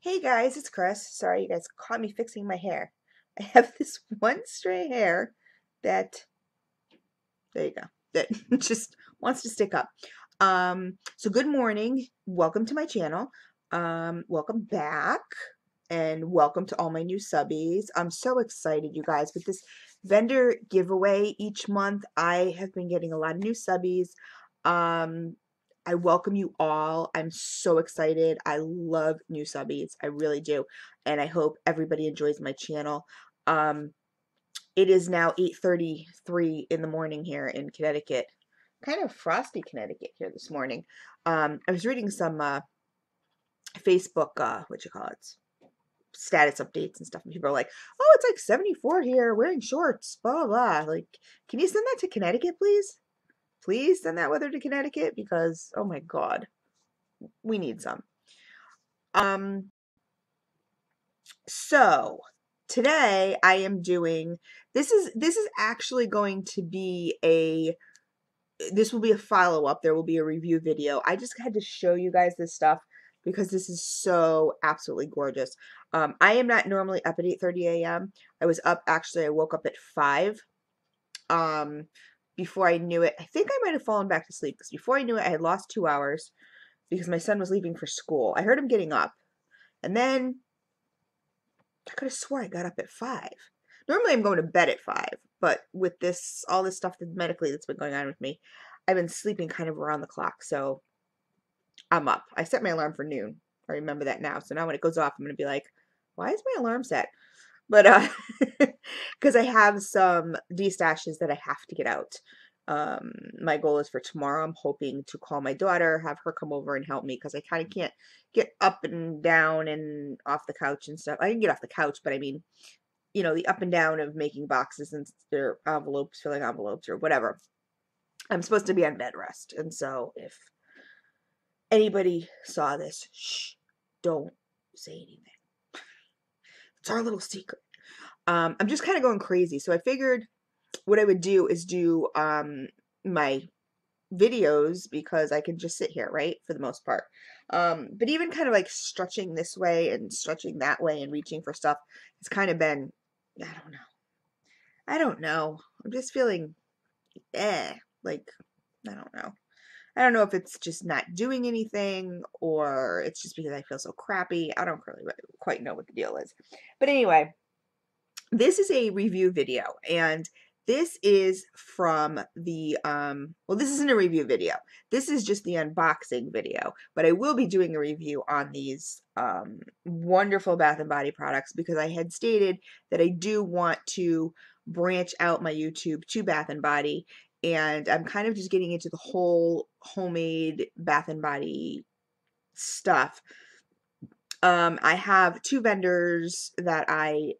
Hey guys, it's Chris. Sorry you guys caught me fixing my hair. I have this one stray hair that, there you go, that just wants to stick up. So good morning. Welcome to my channel. Welcome back and welcome to all my new subbies. I'm so excited, you guys, with this vendor giveaway each month. I have been getting a lot of new subbies. I welcome you all. I'm so excited. I love new subbies. I really do. And I hope everybody enjoys my channel. It is now 8:33 in the morning here in Connecticut. Kind of frosty Connecticut here this morning. I was reading some Facebook, status updates and stuff, and people are like, oh, it's like 74 here, wearing shorts, blah, blah, blah. Like, can you send that to Connecticut, please? Please send that weather to Connecticut because, oh my God, we need some. So today I am doing, this is actually going to be this will be a follow-up. There will be a review video. I just had to show you guys this stuff because this is so absolutely gorgeous. I am not normally up at 8:30 a.m. I was up, actually, I woke up at 5. Before I knew it, I think I might have fallen back to sleep because before I knew it, I had lost 2 hours because my son was leaving for school. I heard him getting up, and then I could have swore I got up at 5. Normally I'm going to bed at 5, but with all this stuff medically that's been going on with me, I've been sleeping kind of around the clock, so I'm up. I set my alarm for noon. I remember that now, so now when it goes off, I'm going to be like, why is my alarm set? But because I have some destashes that I have to get out. My goal is for tomorrow. I'm hoping to call my daughter, have her come over and help me because I kind of can't get up and down and off the couch and stuff. I can get off the couch, but I mean, you know, the up and down of making boxes and their envelopes, filling envelopes or whatever. I'm supposed to be on bed rest. And so if anybody saw this, shh, don't say anything. It's our little secret. I'm just kind of going crazy. So I figured what I would do is do my videos because I can just sit here, right? For the most part. But even kind of like stretching this way and stretching that way and reaching for stuff, it's kind of been, I don't know. I'm just feeling, like, I don't know. I don't know if it's just not doing anything or it's just because I feel so crappy. I don't really quite know what the deal is. But anyway, this is a review video, and this is from the, well, this isn't a review video. This is just the unboxing video, but I will be doing a review on these wonderful Bath & Body products because I had stated that I do want to branch out my YouTube to Bath & Body, and I'm kind of just getting into the whole homemade Bath & Body stuff. I have 2 vendors that I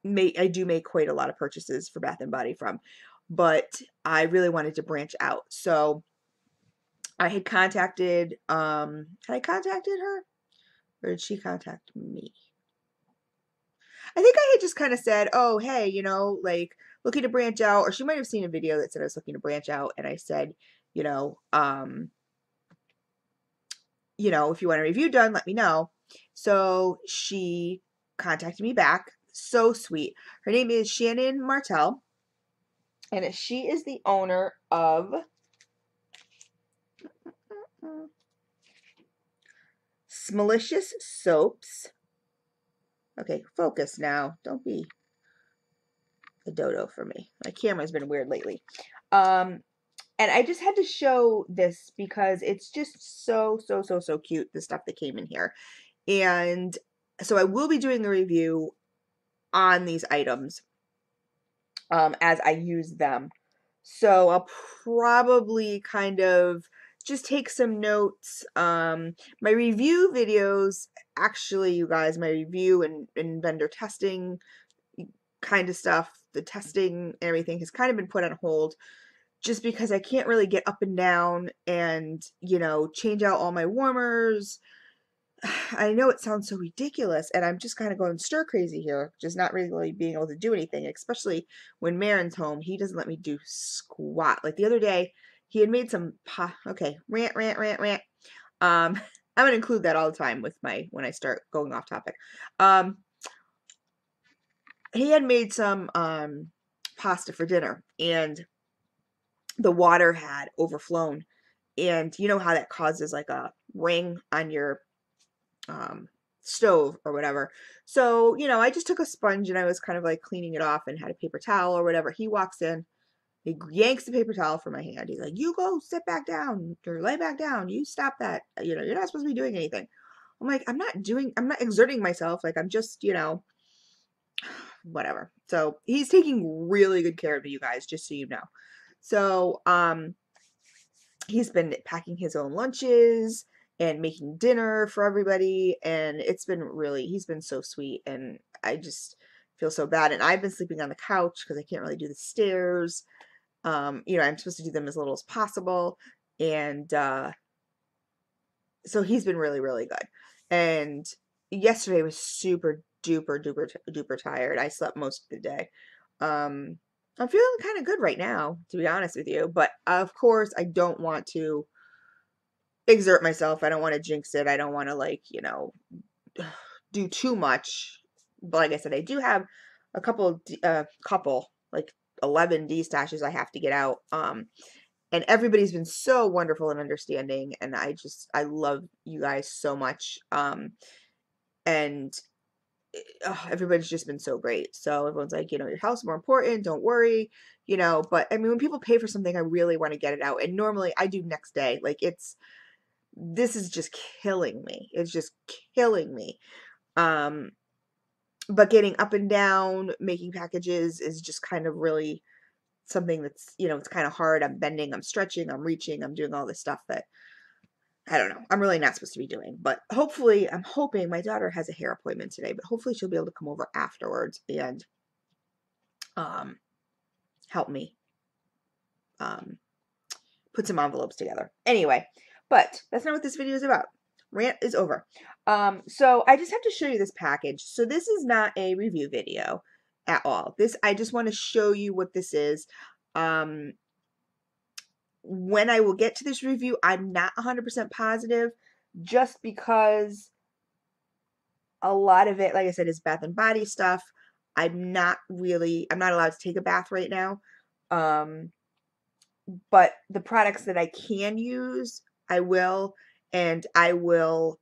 do make quite a lot of purchases for Bath & Body from, but I really wanted to branch out. So I had contacted, had I contacted her? Or did she contact me? I think I had just kind of said, oh, hey, you know, like, looking to branch out, or she might have seen a video that said I was looking to branch out, and I said, you know, if you want a review done, let me know. So she contacted me back. So sweet. Her name is Shannon Martell, and she is the owner of SMELLICIOUS Soaps. Okay, focus now. Don't be a dodo for me. My camera's been weird lately. And I just had to show this because it's just so cute, the stuff that came in here. And so I will be doing a review on these items as I use them. So I'll probably kind of just take some notes. My review videos, actually, you guys, my review and vendor testing kind of stuff, the testing and everything has kind of been put on hold just because I can't really get up and down and, you know, change out all my warmers. I know it sounds so ridiculous, and I'm just kind of going stir crazy here, just not really being able to do anything, especially when Marin's home. He doesn't let me do squat. Like the other day, he had made some okay, rant. I'm gonna include that all the time with when I start going off topic. He had made some pasta for dinner, and the water had overflown, and you know how that causes like a ring on your stove or whatever. So, you know, I just took a sponge and I was kind of like cleaning it off and had a paper towel or whatever. He walks in, he yanks the paper towel from my hand. He's like, "You go sit back down or lay back down. You stop that. You know, you're not supposed to be doing anything." I'm like, I'm not exerting myself. Like, I'm just, you know, whatever. So he's taking really good care of you guys, just so you know. So, he's been packing his own lunches and making dinner for everybody, and he's been so sweet, and I just feel so bad. And I've been sleeping on the couch because I can't really do the stairs. You know, I'm supposed to do them as little as possible, and so he's been really, really good. And yesterday was super duper duper tired. I slept most of the day. I'm feeling kind of good right now, to be honest with you, but of course I don't want to exert myself. I don't want to jinx it. I don't want to, like, you know, do too much. But like I said, I do have a couple like 11 D-stashes I have to get out. And everybody's been so wonderful and understanding, and I love you guys so much. And everybody's just been so great. So everyone's like, you know, your health's more important, don't worry, you know. But I mean, when people pay for something, I really want to get it out, and normally I do next day. Like, this is just killing me. It's just killing me. But getting up and down, making packages is just kind of really something that's, you know, it's kind of hard. I'm bending, I'm stretching, I'm reaching, I'm doing all this stuff that I don't know, I'm really not supposed to be doing. But hopefully, I'm hoping, my daughter has a hair appointment today, but hopefully she'll be able to come over afterwards and help me put some envelopes together. Anyway, but that's not what this video is about. Rant is over. So I just have to show you this package. So this is not a review video at all. I just want to show you what this is. When I will get to this review, I'm not 100% positive, just because a lot of it, like I said, is Bath and Body stuff. I'm not allowed to take a bath right now. But the products that I can use, I will, and I will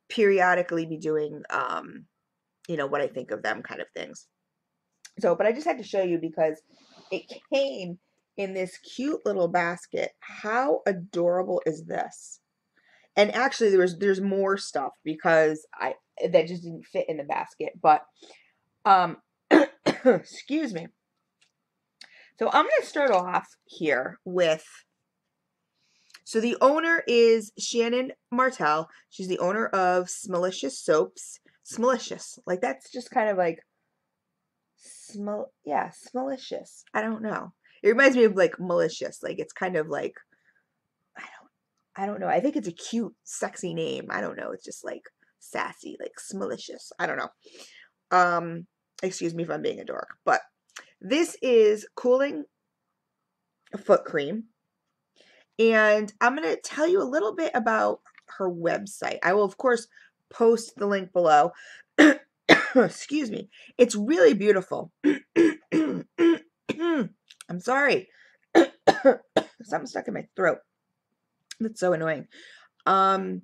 periodically be doing, you know, what I think of them kind of things. So, but I just had to show you because it came in this cute little basket. How adorable is this? And actually there's more stuff because that just didn't fit in the basket, but excuse me. So I'm going to start off here with, so the owner is Shannon Martell. She's the owner of SMELLICIOUS Soaps. SMELLICIOUS, like, that's just kind of like yeah, SMELLICIOUS. I don't know. It reminds me of like malicious. Like, it's kind of like, I don't know. I think it's a cute, sexy name. I don't know. It's just like sassy, like SMELLICIOUS. I don't know. Excuse me if I'm being a dork, but this is cooling foot cream. And I'm going to tell you a little bit about her website. I will, of course, post the link below. Excuse me. It's really beautiful. I'm sorry. Something stuck in my throat. That's so annoying. So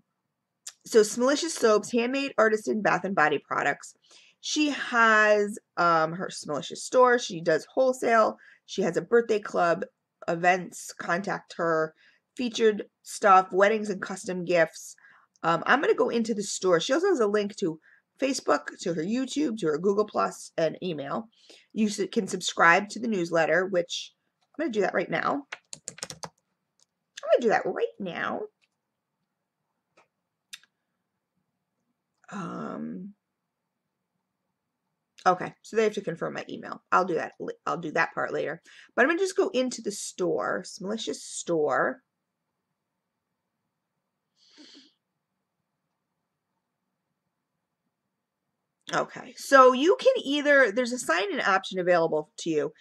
SMELLICIOUS Soaps, handmade artisan bath and body products. She has her SMELLICIOUS store. She does wholesale. She has a birthday club, events, contact her, featured stuff, weddings and custom gifts. I'm going to go into the store. She also has a link to Facebook, to her YouTube, to her Google Plus, and email. You can subscribe to the newsletter, which I'm going to do that right now. Okay, so they have to confirm my email. I'll do that. I'll do that part later. But I'm going to just go into the store, SMELLICIOUS store. Okay, so you can either, there's a sign-in option available to you.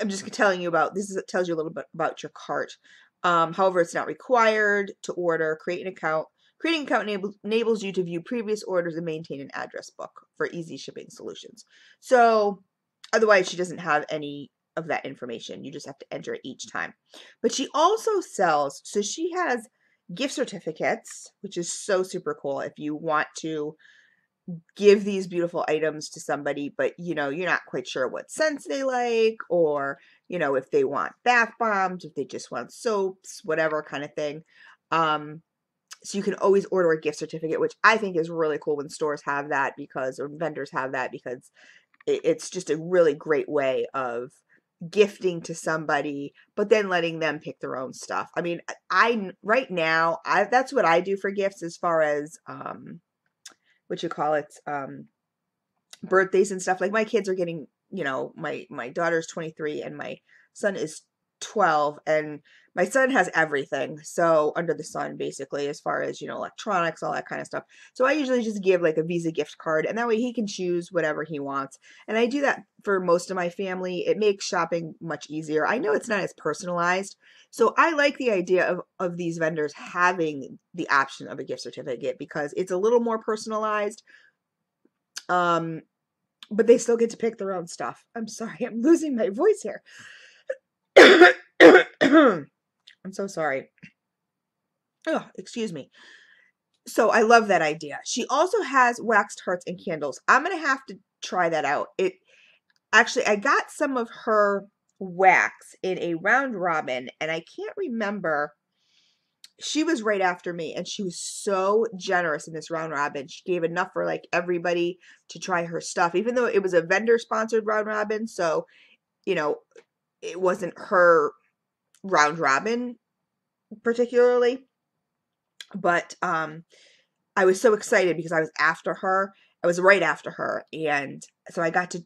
I'm just telling you about, it tells you a little bit about your cart. However, it's not required to order. Create an account, Creating an account enables you to view previous orders and maintain an address book for easy shipping solutions. So otherwise, she doesn't have any of that information. You just have to enter it each time. But she also sells, so she has gift certificates, which is so super cool if you want to give these beautiful items to somebody, but you know, you're not quite sure what scents they like, or you know, if they want bath bombs, if they just want soaps, whatever kind of thing. So you can always order a gift certificate, which I think is really cool when stores have that, because, or vendors have that, because it's just a really great way of gifting to somebody, but then letting them pick their own stuff. I mean, right now, that's what I do for gifts, as far as what you call it, birthdays and stuff. Like my kids are getting, you know, my daughter's 23 and my son is 12, and my son has everything, so under the sun, basically, as far as, you know, electronics, all that kind of stuff. So I usually just give like a Visa gift card, and that way he can choose whatever he wants. And I do that for most of my family. It makes shopping much easier. I know it's not as personalized, so I like the idea of these vendors having the option of a gift certificate, because it's a little more personalized. But they still get to pick their own stuff. I'm sorry, I'm losing my voice here. I'm so sorry. Oh, excuse me. So I love that idea. She also has waxed hearts and candles. I'm going to have to try that out. Actually, I got some of her wax in a round robin, and I can't remember. She was right after me, and she was so generous in this round robin. She gave enough for like everybody to try her stuff, even though it was a vendor sponsored round robin. So, you know, it wasn't her round robin particularly, but I was so excited because I was after her. I was right after her, and so I got to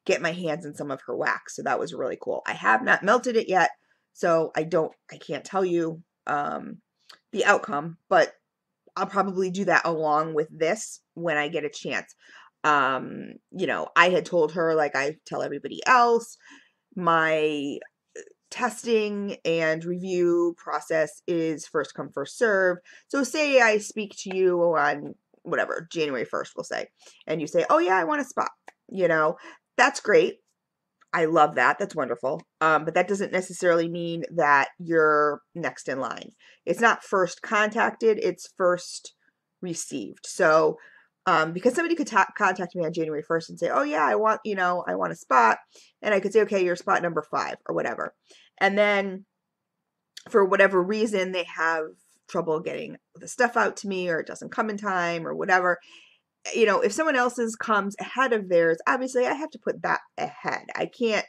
get my hands on some of her wax. So that was really cool. I have not melted it yet, so I can't tell you the outcome, but I'll probably do that along with this when I get a chance. You know, I had told her, like I tell everybody else, my testing and review process is first come, first serve. So say I speak to you on whatever, January 1st, we'll say, and you say, oh yeah, I want a spot, you know, that's great. I love that. That's wonderful. But that doesn't necessarily mean that you're next in line. It's not first contacted, it's first received. So because somebody could contact me on January 1st and say, oh yeah, I want a spot. And I could say, okay, you're spot number 5 or whatever. And then for whatever reason, they have trouble getting the stuff out to me, or it doesn't come in time or whatever. You know, if someone else's comes ahead of theirs, obviously I have to put that ahead. I can't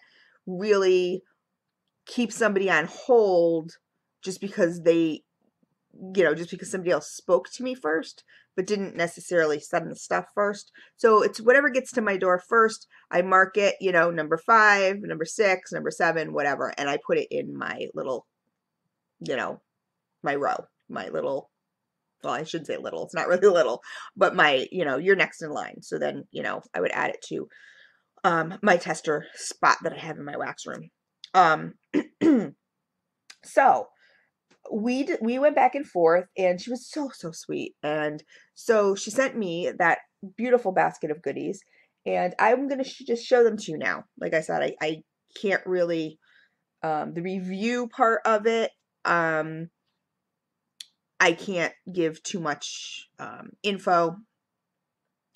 really keep somebody on hold just because just because somebody else spoke to me first, but didn't necessarily send the stuff first. So it's whatever gets to my door first. I mark it, you know, number 5, number 6, number 7, whatever. And I put it in my little, you know, my row, my little, well, I shouldn't say little, it's not really little, but my, you know, you're next in line. So then, you know, I would add it to my tester spot that I have in my wax room. So we went back and forth, and she was so sweet. And so she sent me that beautiful basket of goodies, and I'm going to just show them to you now. Like I said, I can't really, the review part of it, I can't give too much info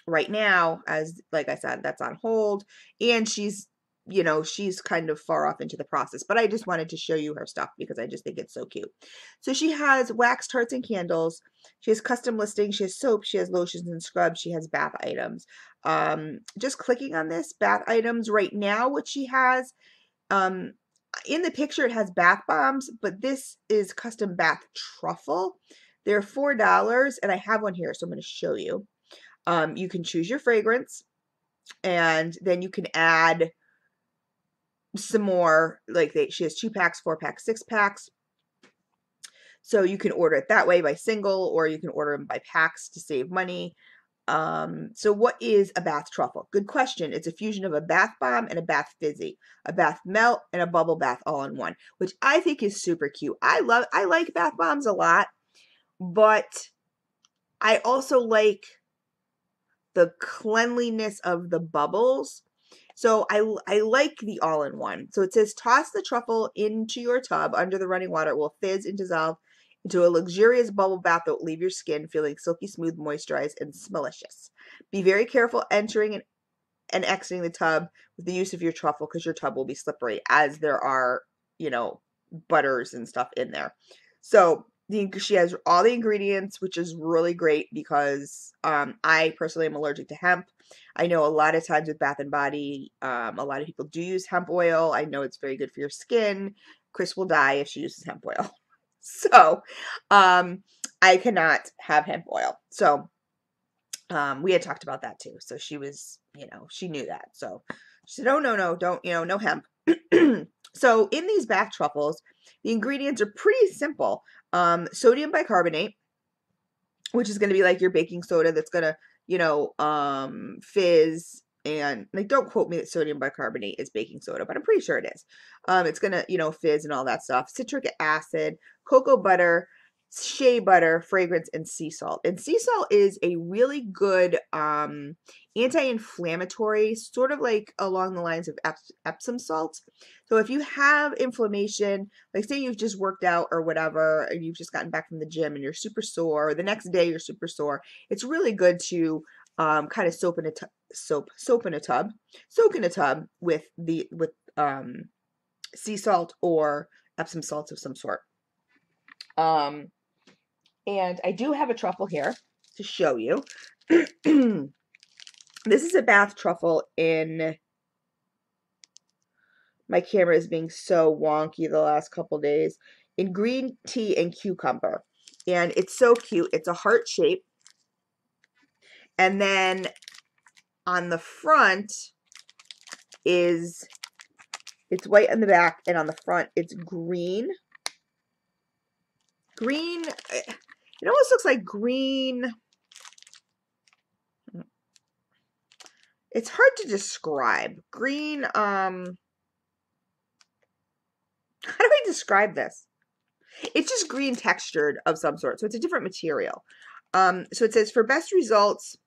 right now, as like I said, that's on hold, and she's, you know, she's kind of far off into the process, but I just wanted to show you her stuff because I just think it's so cute. So she has waxed hearts and candles. She has custom listings. She has soap. She has lotions and scrubs. She has bath items. Just clicking on this, bath items right now, what she has, in the picture, it has bath bombs, but this is custom bath truffle. They're $4, and I have one here, so I'm going to show you. You can choose your fragrance, and then you can add some more. Like she has 2-packs, 4-packs, 6-packs. So you can order it that way by single, or you can order them by packs to save money. So what is a bath truffle? Good question. It's a fusion of a bath bomb and a bath fizzy, a bath melt, and a bubble bath all in one, which I think is super cute. I like bath bombs a lot. but I also like the cleanliness of the bubbles. So I like the all-in-one. So it says, toss the truffle into your tub under the running water. It will fizz and dissolve into a luxurious bubble bath that will leave your skin feeling silky smooth, moisturized, and smellicious. Be very careful entering and exiting the tub with the use of your truffle, because your tub will be slippery, as there are, you know, butters and stuff in there. So she has all the ingredients, which is really great because I personally am allergic to hemp. I know a lot of times with Bath and Body, a lot of people do use hemp oil. I know it's very good for your skin. Chris will die if she uses hemp oil. So I cannot have hemp oil. So we had talked about that too. So she was, you know, she knew that. So she said, oh, no, don't, you know, no hemp. So in these bath truffles, the ingredients are pretty simple. Sodium bicarbonate, which is going to be like your baking soda that's going to, you know, fizz. And like, don't quote me that sodium bicarbonate is baking soda, but I'm pretty sure it is. It's going to, you know, fizz and all that stuff. Citric acid, cocoa butter, shea butter, fragrance, and sea salt. And sea salt is a really good anti-inflammatory, sort of like along the lines of Epsom salts. So if you have inflammation, like say you've just worked out or whatever, and you've just gotten back from the gym and you're super sore, or the next day you're super sore, it's really good to kind of soak in a tub with sea salt or Epsom salts of some sort. And I do have a truffle here to show you. This is a bath truffle in, my camera is being so wonky the last couple days, in green tea and cucumber. And it's so cute. It's a heart shape. And then on the front it's white on the back, and on the front it's green. Green, it almost looks like green. It's hard to describe. Green, how do I describe this? It's just green textured of some sort, so it's a different material. So it says, for best results,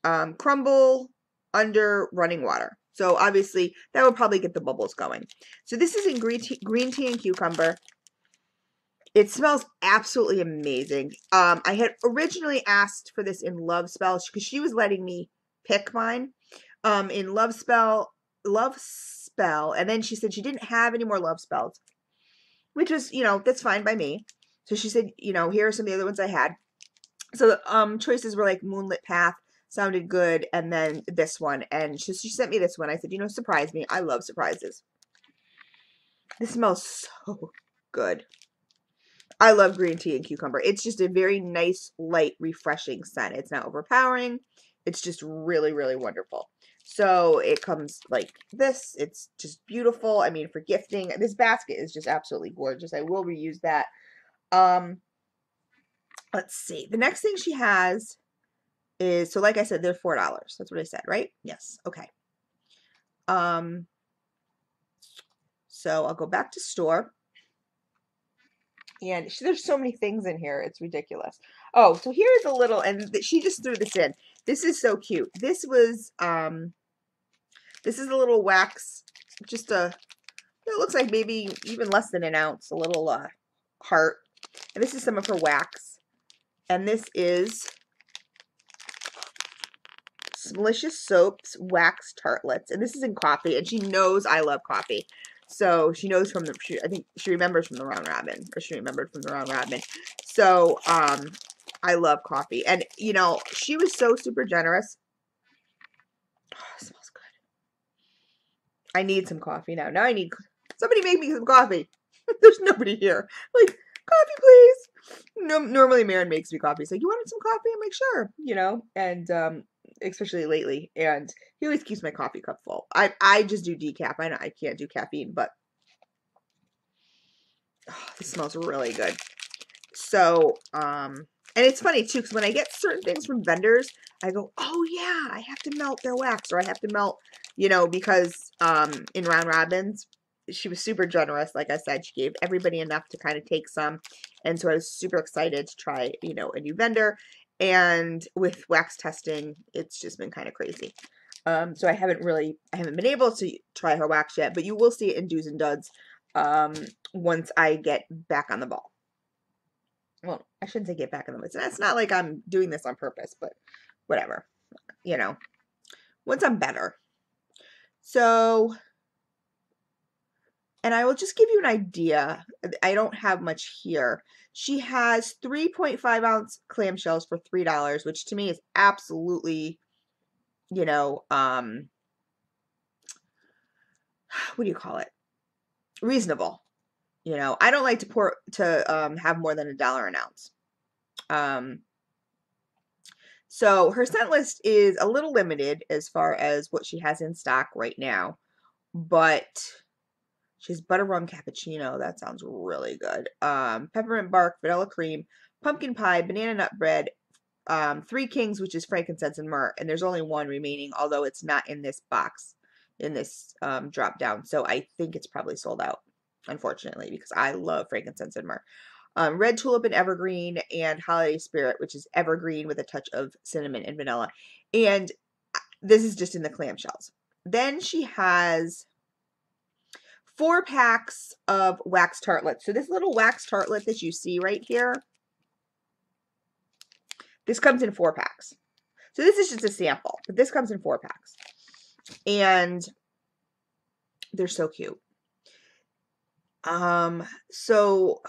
crumble under running water. So obviously that would probably get the bubbles going. So this is in green tea and cucumber. It smells absolutely amazing. I had originally asked for this in Love Spell because she was letting me pick mine in Love Spell, and then she said she didn't have any more Love Spells, which was, you know, that's fine by me. So she said, you know, here are some of the other ones I had. So the choices were like Moonlit Path, sounded good, and then this one. And she sent me this one. I said, you know, surprise me. I love surprises. This smells so good. I love green tea and cucumber. It's just a very nice, light, refreshing scent. It's not overpowering. It's just really, really wonderful. So it comes like this. It's just beautiful. I mean, for gifting, this basket is just absolutely gorgeous. I will reuse that. Let's see. The next thing she has is, so like I said, they're $4. That's what I said, right? Yes. Okay. So I'll go back to store. And there's so many things in here. It's ridiculous. Oh, so here's a little, and she just threw this in. This is so cute. This was, this is a little wax, just a, it looks like maybe even less than an ounce, a little heart. And this is some of her wax. And this is SMELLICIOUS SOAPS Wax Tartlets. And this is in coffee, and she knows I love coffee. So she knows from the, I think she remembers from the round robin, or she remembered from the round robin. So, I love coffee. And, you know, she was so super generous. Oh, it smells good. I need some coffee now. Now I need, somebody make me some coffee. There's nobody here. Like, coffee, please. No, normally Marin makes me coffee. He's like, you wanted some coffee? I'm like, sure. You know, and, especially lately, and he always keeps my coffee cup full. I just do decaf. I know I can't do caffeine, but oh, this smells really good. So, and it's funny too, because when I get certain things from vendors, I go, oh yeah, I have to melt their wax, or I have to melt, you know, because in round robins, she was super generous. Like I said, she gave everybody enough to kind of take some. And so I was super excited to try, you know, a new vendor. And with wax testing, it's just been kind of crazy. So I haven't been able to try her wax yet, but you will see it in Do's and Duds once I get back on the ball. Well, I shouldn't say get back on the ball. It's not like I'm doing this on purpose, but whatever, you know, once I'm better. So, and I will just give you an idea. I don't have much here. She has 3.5 ounce clamshells for $3, which to me is absolutely, you know, what do you call it? Reasonable. You know, I don't like to have more than $1 an ounce. So her scent list is a little limited as far as what she has in stock right now, but she has butter rum cappuccino. That sounds really good. Peppermint bark, vanilla cream, pumpkin pie, banana nut bread, Three Kings, which is frankincense and myrrh, and there's only one remaining, although it's not in this box, in this drop down. So I think it's probably sold out, unfortunately, because I love frankincense and myrrh. Red tulip and evergreen, and holiday spirit, which is evergreen with a touch of cinnamon and vanilla. And this is just in the clamshells. Then she has 4 packs of wax tartlets. So this little wax tartlet that you see right here, this comes in 4 packs. So this is just a sample, but this comes in 4 packs. And they're so cute. So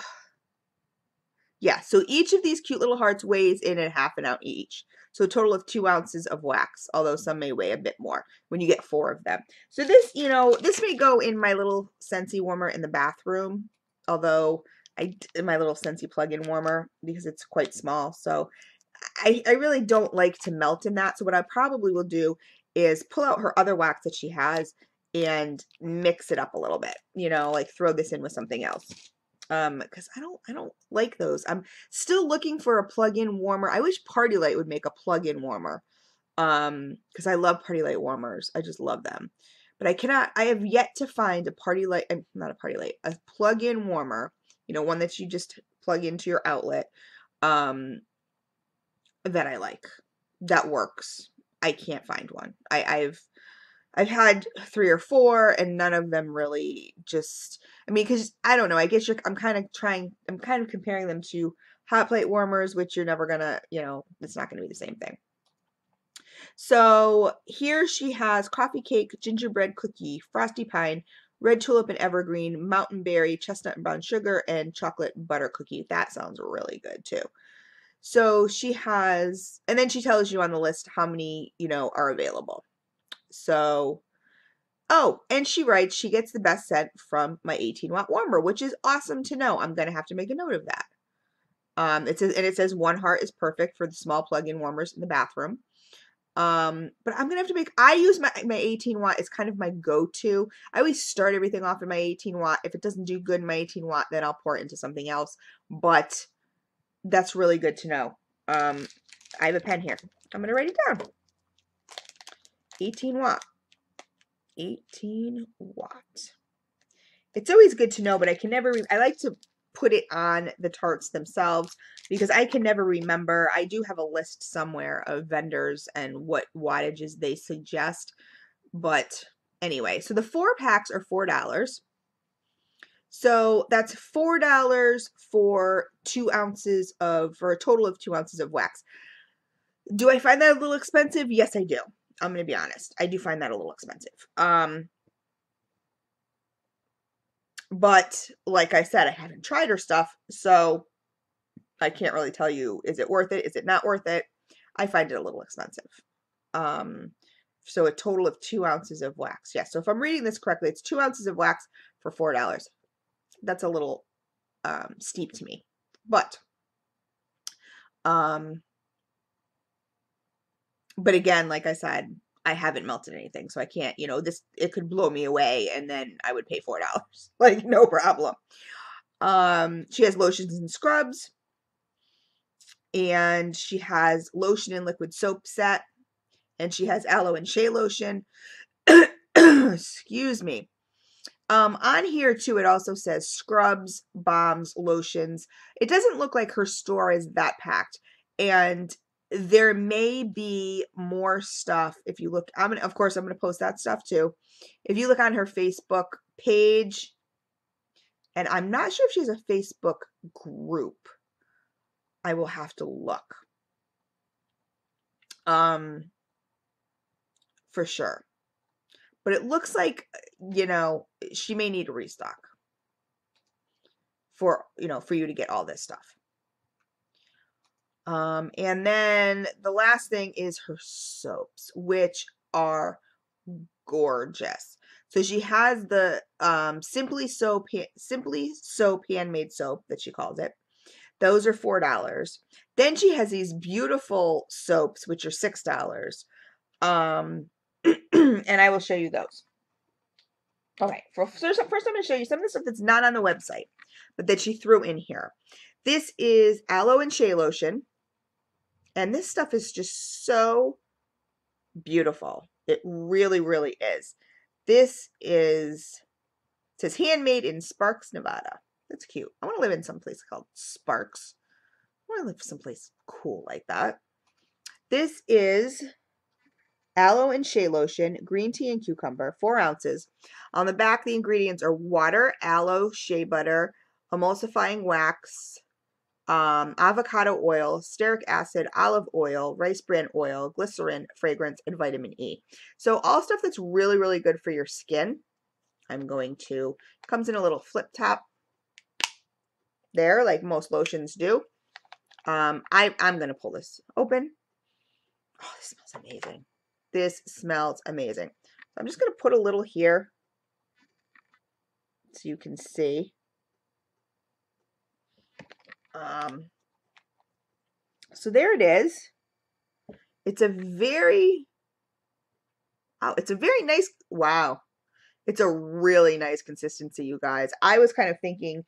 yeah, so each of these cute little hearts weighs in at ½ an ounce each. So a total of 2 ounces of wax, although some may weigh a bit more when you get 4 of them. So this, you know, this may go in my little Scentsy warmer in the bathroom, although my little Scentsy plug-in warmer, because it's quite small. So I really don't like to melt in that. So what I probably will do is pull out her other wax that she has and mix it up a little bit, you know, like throw this in with something else. Because I don't like those. I'm still looking for a plug-in warmer. I wish Party Light would make a plug-in warmer. Because I love Party Light warmers. I just love them. But I have yet to find a Party Light, not a Party Light, a plug-in warmer, you know, one that you just plug into your outlet, that I like, that works. I can't find one. I've had 3 or 4, and none of them really just, I mean, because I don't know, I guess I'm kind of comparing them to hot plate warmers, which you're never gonna, you know, it's not gonna be the same thing. So here she has coffee cake, gingerbread cookie, frosty pine, red tulip and evergreen, mountain berry, chestnut and brown sugar, and chocolate butter cookie. That sounds really good too. So she has, and then she tells you on the list how many, you know, are available. So, oh, and she writes she gets the best scent from my 18-watt warmer, which is awesome to know. I'm going to have to make a note of that. It says 1 heart is perfect for the small plug-in warmers in the bathroom. But I'm going to have to I use my 18-watt as kind of my go-to. I always start everything off in my 18-watt. If it doesn't do good in my 18-watt, then I'll pour it into something else. But that's really good to know. I have a pen here. I'm going to write it down. 18 watt. 18 watt. It's always good to know, but I can never, I like to put it on the tarts themselves because I can never remember. I do have a list somewhere of vendors and what wattages they suggest. But anyway, so the 4 packs are $4. So that's $4 for 2 ounces for a total of 2 ounces of wax. Do I find that a little expensive? Yes, I do. I'm going to be honest. I do find that a little expensive. But like I said, I haven't tried her stuff, so I can't really tell you, is it worth it? Is it not worth it? I find it a little expensive. So a total of 2 ounces of wax. Yeah, so if I'm reading this correctly, it's 2 ounces of wax for $4. That's a little steep to me. But again, like I said, I haven't melted anything, so I can't, you know, it could blow me away and then I would pay $4. Like, no problem. She has lotions and scrubs, and she has lotion and liquid soap set, and she has aloe and shea lotion. Excuse me. On here too, it also says scrubs, balms, lotions. It doesn't look like her store is that packed. And there may be more stuff if you look. Of course, I'm gonna post that stuff too. If you look on her Facebook page, and I'm not sure if she has a Facebook group. I will have to look. For sure. But it looks like, you know, she may need a restock for, you know, for you to get all this stuff. And then the last thing is her soaps, which are gorgeous. So she has the Simply Soap handmade soap that she calls it. Those are $4. Then she has these beautiful soaps, which are $6. And I will show you those. Okay, first I'm going to show you some of the stuff that's not on the website, but that she threw in here. This is aloe and shea lotion, and this stuff is just so beautiful. It really, really is. This is, it says handmade in Sparks, Nevada. That's cute. I want to live in some place called Sparks. I want to live someplace cool like that. This is aloe and shea lotion, green tea and cucumber, 4 ounces. On the back, the ingredients are water, aloe, shea butter, emulsifying wax, avocado oil, stearic acid, olive oil, rice bran oil, glycerin, fragrance, and vitamin E. So all stuff that's really, really good for your skin. I'm going to, comes in a little flip top there, like most lotions do. I'm going to pull this open. Oh, this smells amazing. This smells amazing. So I'm just going to put a little here so you can see. So there it is. It's a very nice, wow. It's a really nice consistency, you guys. I was kind of thinking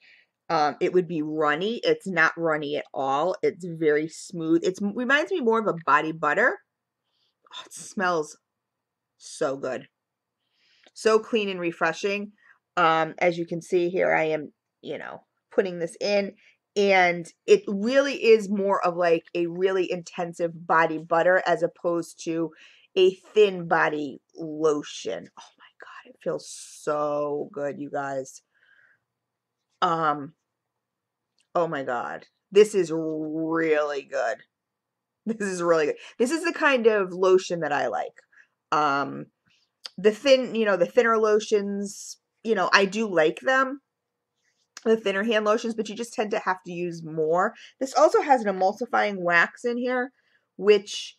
it would be runny. It's not runny at all. It's very smooth. It reminds me more of a body butter. Oh, it smells so good. So clean and refreshing. As you can see here, I am, you know, putting this in, and it really is more of like a really intensive body butter as opposed to a thin body lotion. Oh my God, it feels so good, you guys. Oh my God, this is really good. This is really good. This is the kind of lotion that I like. The thinner lotions, you know, I do like them, the thinner hand lotions, but you just tend to have to use more. This also has an emulsifying wax in here, which,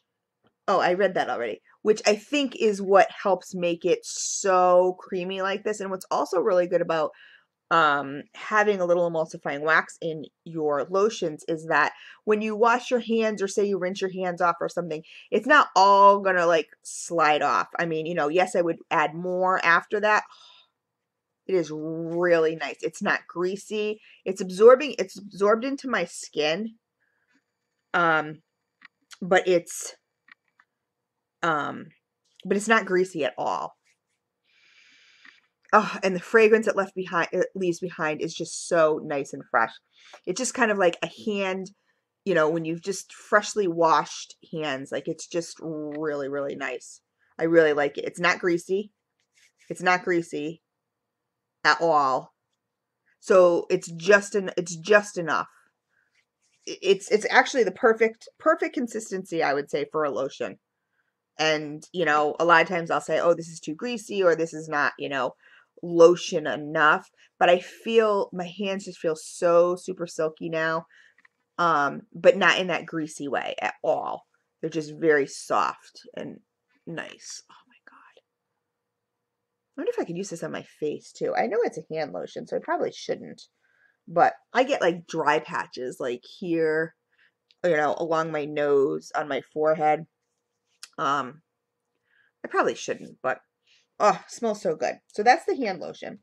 oh, I read that already, which I think is what helps make it so creamy like this. And what's also really good about having a little emulsifying wax in your lotions is that when you wash your hands, or say you rinse your hands off or something, it's not all gonna like slide off. I mean, you know, yes, I would add more after that. It is really nice. It's not greasy. It's absorbed into my skin. But it's not greasy at all. Oh, and the fragrance it leaves behind is just so nice and fresh. It's just kind of like a hand, you know, when you've just freshly washed hands. Like, it's just really, really nice. I really like it. It's not greasy. It's not greasy at all. So it's just enough. It's actually the perfect consistency, I would say, for a lotion. And, you know, a lot of times I'll say, oh, this is too greasy, or this is not, you know, lotion enough. But I feel my hands just feel so super silky now, but not in that greasy way at all. They're just very soft and nice. Oh my God. I wonder if I could use this on my face too. I know it's a hand lotion, so I probably shouldn't, but I get like dry patches like here, you know, along my nose, on my forehead. I probably shouldn't, but oh, it smells so good. So that's the hand lotion.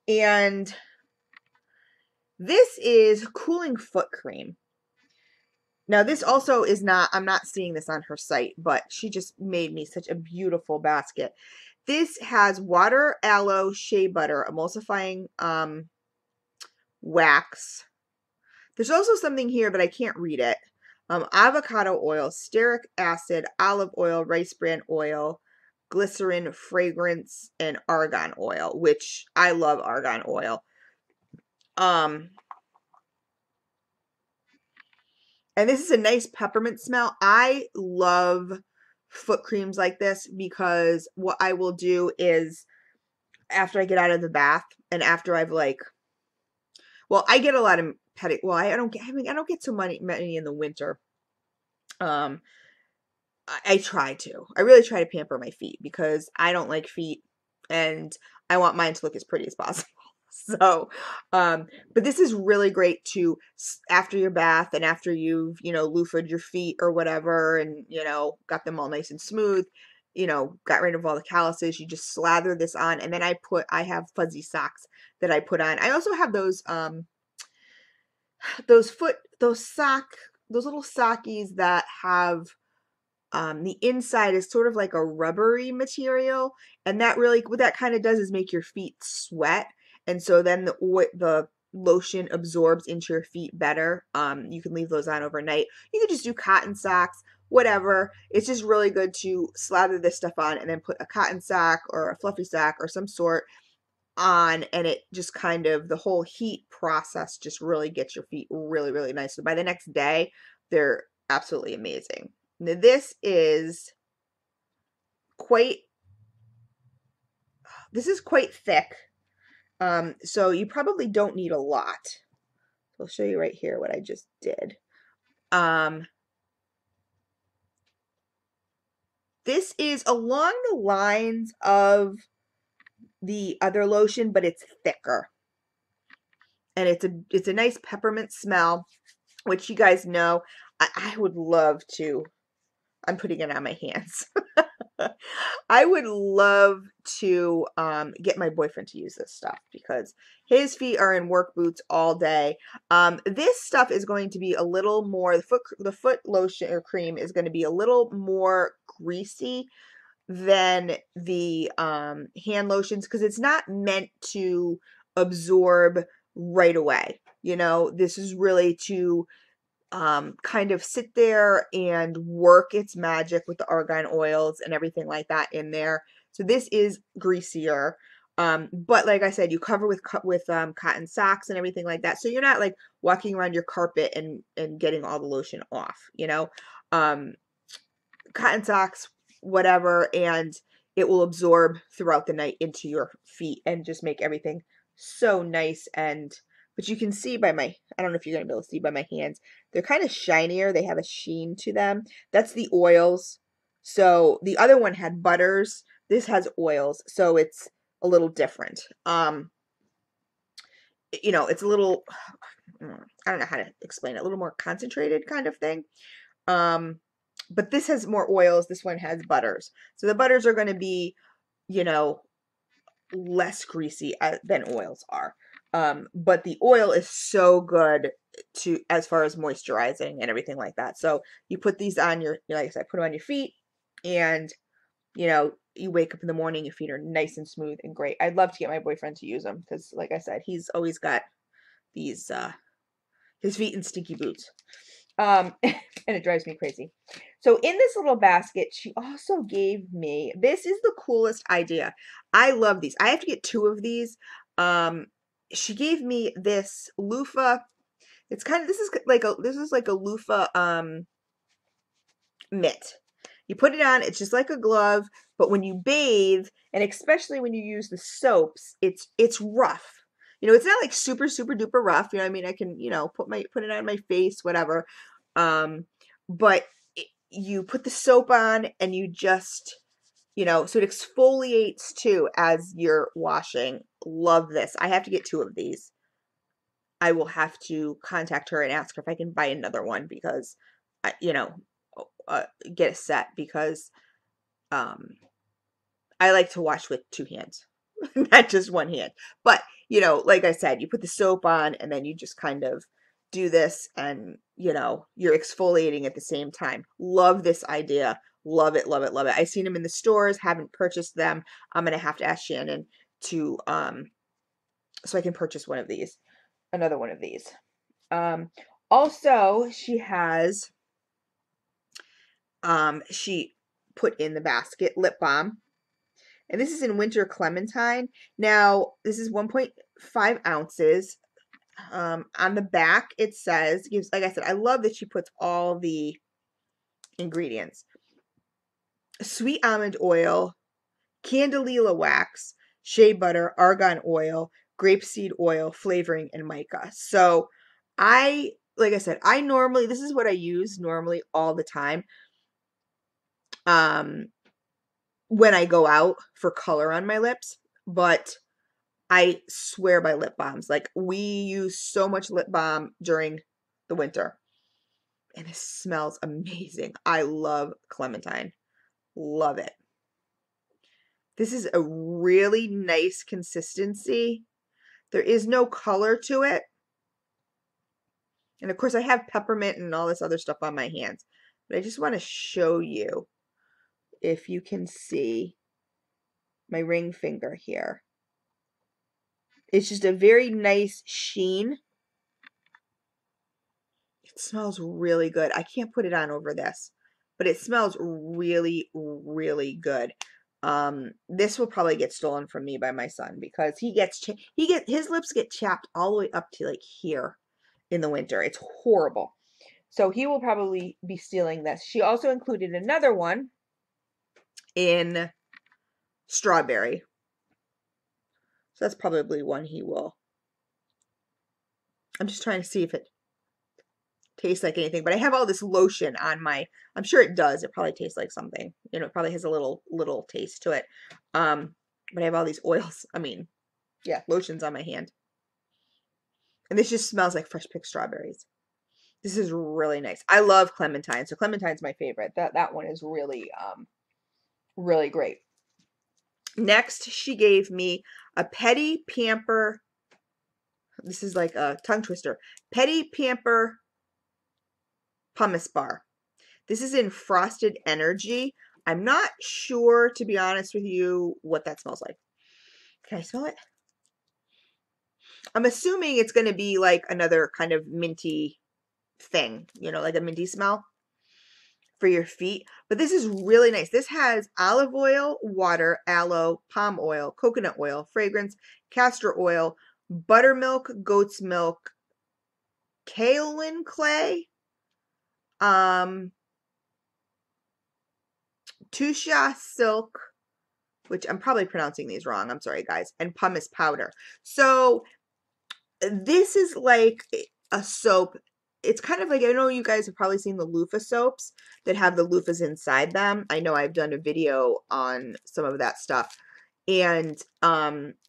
And this is cooling foot cream. Now this also is not, I'm not seeing this on her site, but she just made me such a beautiful basket. This has water, aloe, shea butter, emulsifying wax. There's also something here, but I can't read it. Avocado oil, stearic acid, olive oil, rice bran oil, glycerin, fragrance, and argan oil, which I love argan oil. And this is a nice peppermint smell. I love foot creams like this because what I will do is after I get out of the bath and after I've like, well, I get a lot of well, I don't get so many in the winter. I try to. I really try to pamper my feet because I don't like feet and I want mine to look as pretty as possible. So, but this is really great to, after your bath and after you've, loofah'd your feet or whatever and, got them all nice and smooth, got rid of all the calluses, you just slather this on. And then I have fuzzy socks that I put on. I also have those little sockies that have, the inside is sort of like a rubbery material. And that really, what that kind of does is make your feet sweat. And so then the lotion absorbs into your feet better. You can leave those on overnight. You can just do cotton socks, whatever. It's just really good to slather this stuff on and then put a cotton sock or a fluffy sock or some sort on, and it just kind of, the whole heat process just really gets your feet really, really nice. So by the next day, they're absolutely amazing. Now this is quite thick. So you probably don't need a lot. I'll show you right here what I just did. This is along the lines of the other lotion, but it's thicker. And it's a nice peppermint smell, which you guys know I would love to. I'm putting it on my hands. I would love to get my boyfriend to use this stuff because his feet are in work boots all day. This stuff is going to be a little more, the foot lotion or cream is going to be a little more greasy than the hand lotions because it's not meant to absorb right away. This is really to kind of sit there and work its magic with the argan oils and everything like that in there. So this is greasier. But like I said, you cover with cotton socks and everything like that. So you're not like walking around your carpet and getting all the lotion off, cotton socks, whatever, and it will absorb throughout the night into your feet and just make everything so nice. But you can see by I don't know if you're going to be able to see by my hands, they're kind of shinier. They have a sheen to them. That's the oils. So the other one had butters. This has oils. So it's a little different. It's a little, I don't know how to explain it, a little more concentrated kind of thing. But this has more oils. This one has butters. So the butters are going to be, less greasy than oils are. But the oil is so good as far as moisturizing and everything like that. So you put these on like I said, put them on your feet and, you wake up in the morning, your feet are nice and smooth and great. I'd love to get my boyfriend to use them because like I said, he's always got these, his feet in stinky boots. And it drives me crazy. So in this little basket, she also gave me, this is the coolest idea. I love these. I have to get 2 of these. She gave me this loofah. It's kind of, this is like a loofah mitt. You put it on, it's just like a glove, but when you bathe, and especially when you use the soaps, it's rough. It's not like super, super duper rough. I mean? I can, put it on my face, whatever. But you put the soap on and you just, so it exfoliates too as you're washing. Love this. I have to get 2 of these. I will have to contact her and ask her if I can buy another one because, get a set because, I like to wash with 2 hands, not just 1 hand. But, like I said, you put the soap on and then you just kind of do this and, you're exfoliating at the same time. Love this idea. Love it, love it, love it. I've seen them in the stores, haven't purchased them. I'm gonna have to ask Shannon to so I can purchase one of these, another one of these. Also she has she put in the basket lip balm, and this is in Winter Clementine. Now this is 1.5 ounces. On the back it says, gives, like I said, I love that she puts all the ingredients: sweet almond oil, candelilla wax, shea butter, argan oil, grapeseed oil, flavoring, and mica. So like I said, I normally, this is what I use normally all the time when I go out for color on my lips, but I swear by lip balms. Like, we use so much lip balm during the winter, and it smells amazing. I love Clementine. Love it. This is a really nice consistency. There is no color to it. And of course I have peppermint and all this other stuff on my hands, but I just want to show you, if you can see my ring finger here. It's just a very nice sheen. It smells really good. I can't put it on over this, but it smells really, really good. This will probably get stolen from me by my son, because his lips get chapped all the way up to like here in the winter. It's horrible. So he will probably be stealing this. She also included another one in strawberry. So that's probably one he will. I'm just trying to see if it tastes like anything, but I have all this lotion on my, I'm sure it does. It probably tastes like something. You know, it probably has a little taste to it. But I have all these oils. I mean, yeah, lotions on my hand. And this just smells like fresh picked strawberries. This is really nice. I love Clementine. So Clementine's my favorite. That one is really, really great. Next, she gave me a Petty Pamper. This is like a tongue twister. Petty Pamper pumice bar. This is in Frosted Energy. I'm not sure, to be honest with you, what that smells like. Can I smell it? I'm assuming it's going to be like another kind of minty thing, you know, like a minty smell for your feet. But this is really nice. This has olive oil, water, aloe, palm oil, coconut oil, fragrance, castor oil, buttermilk, goat's milk, kaolin clay, Tusha silk, which I'm probably pronouncing these wrong. I'm sorry, guys, and pumice powder. So this is like a soap. It's kind of like, I know you guys have probably seen the loofah soaps that have the loofahs inside them. I know I've done a video on some of that stuff. And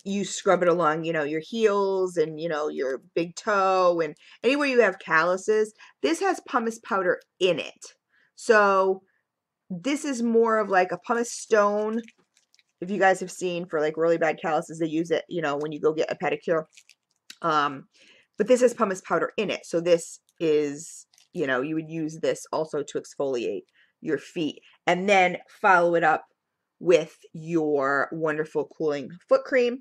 you scrub it along, you know, your heels and, you know, your big toe and anywhere you have calluses. This has pumice powder in it. So this is more of like a pumice stone. If you guys have seen, for like really bad calluses, they use it, you know, when you go get a pedicure. But this has pumice powder in it. So this is, you know, you would use this also to exfoliate your feet, and then follow it up with your wonderful cooling foot cream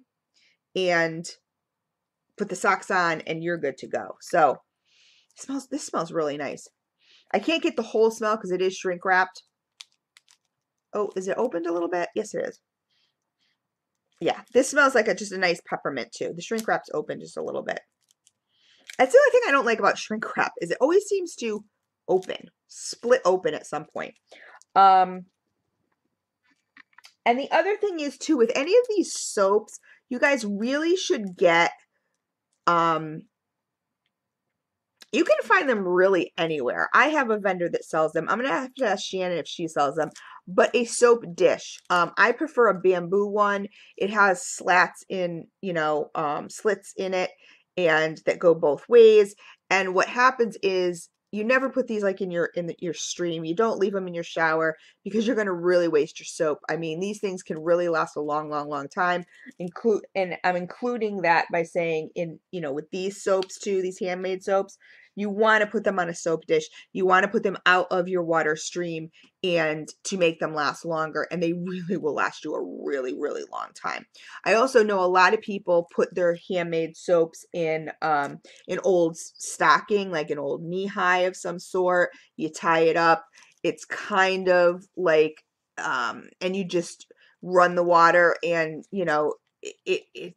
and put the socks on, and you're good to go. So this smells really nice. I can't get the whole smell because it is shrink wrapped. Oh, is it opened a little bit? Yes, it is. Yeah, this smells like just a nice peppermint too. The shrink wrap's open just a little bit. That's the only thing I don't like about shrink wrap, is it always seems to split open at some point. And the other thing is too, with any of these soaps, you guys really should get, you can find them really anywhere. I have a vendor that sells them. I'm going to have to ask Shannon if she sells them. But a soap dish. I prefer a bamboo one. It has slats in, you know, slits in it, and that go both ways. And what happens is, you never put these like in your stream. You don't leave them in your shower, because you're going to really waste your soap. I mean, these things can really last a long, long, long time. And I'm including that by saying, in, you know, with these soaps too, these handmade soaps, You want to put them on a soap dish. You want to put them out of your water stream and to make them last longer. And they really will last you a really, really long time. I also know a lot of people put their handmade soaps in old stocking, like an old knee high of some sort. You tie it up. It's kind of like, and you just run the water, and you know, it's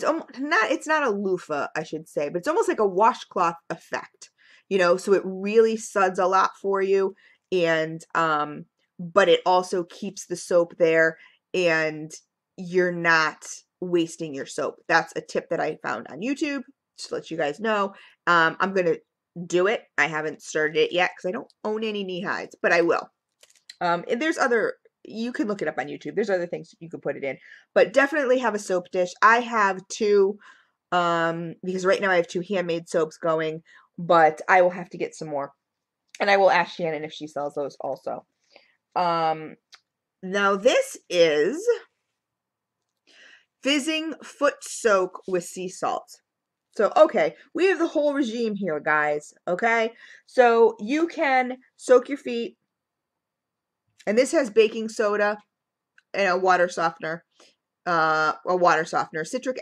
almost not, it's not a loofah, I should say, but it's almost like a washcloth effect, you know, so it really suds a lot for you, and but it also keeps the soap there, and you're not wasting your soap. That's a tip that I found on YouTube, just to let you guys know. I'm gonna do it. I haven't started it yet because I don't own any knee highs, but I will. And there's other, you can look it up on YouTube. There's other things you can put it in, but definitely have a soap dish. I have two, because right now I have two handmade soaps going, but I will have to get some more, and I will ask Shannon if she sells those also. Now this is fizzing foot soak with sea salt. So, okay, we have the whole regime here, guys, okay? So you can soak your feet, and this has baking soda and a water softener, citric